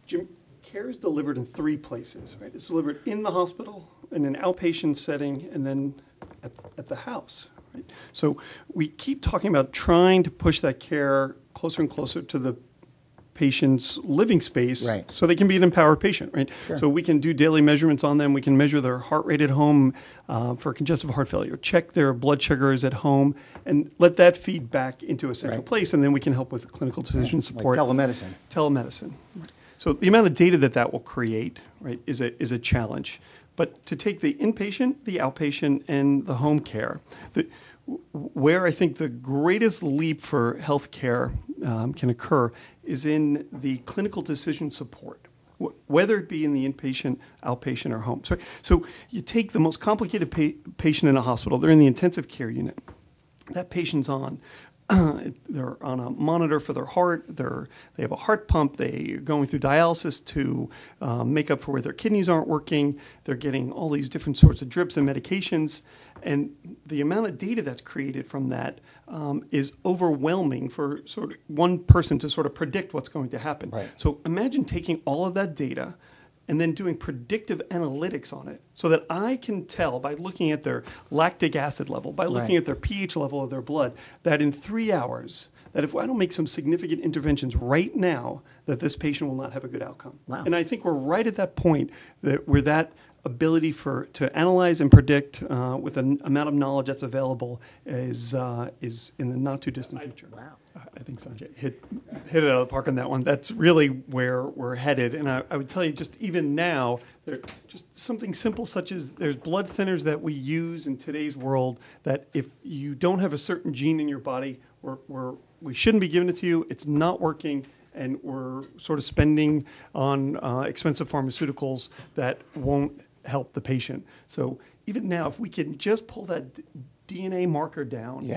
Jim, care is delivered in three places, right? It's delivered in the hospital, in an outpatient setting, and then at the house, right? So we keep talking about trying to push that care closer and closer to the patient's living space, right, so they can be an empowered patient, right? Sure. So we can do daily measurements on them. We can measure their heart rate at home for congestive heart failure, check their blood sugars at home, and let that feed back into a central place, and then we can help with clinical decision support. Like telemedicine. Telemedicine. So the amount of data that will create, right, is a challenge. But to take the inpatient, the outpatient, and the home care, where I think the greatest leap for healthcare can occur is in the clinical decision support, whether it be in the inpatient, outpatient, or home. So you take the most complicated patient in a hospital. They're in the intensive care unit. That patient's they're on a monitor for their heart. They have a heart pump. They're going through dialysis to make up for where their kidneys aren't working. They're getting all these different sorts of drips and medications. And the amount of data that's created from that is overwhelming for sort of one person to sort of predict what's going to happen. Right. So imagine taking all of that data and then doing predictive analytics on it so that I can tell by looking at their lactic acid level, by looking at their pH level of their blood, that in 3 hours, that if I don't make some significant interventions right now, that this patient will not have a good outcome. Wow. And I think we're right at that point where that ability to analyze and predict with an amount of knowledge that's available is in the not too distant future. Wow. I think Sanjay hit it out of the park on that one. That's really where we're headed. And I would tell you, just even now, just something simple such as there's blood thinners that we use in today's world that if you don't have a certain gene in your body, we shouldn't be giving it to you. It's not working. And we're sort of spending on expensive pharmaceuticals that won't help the patient. So even now, if we can just pull that DNA marker down,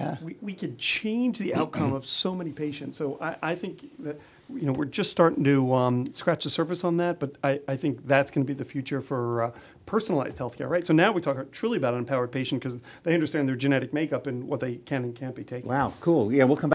we could change the outcome of so many patients. So I think that we're just starting to scratch the surface on that, but I think that's going to be the future for personalized healthcare, right? So now we talk truly about an empowered patient because they understand their genetic makeup and what they can and can't be taking. Wow, cool. Yeah, we'll come back.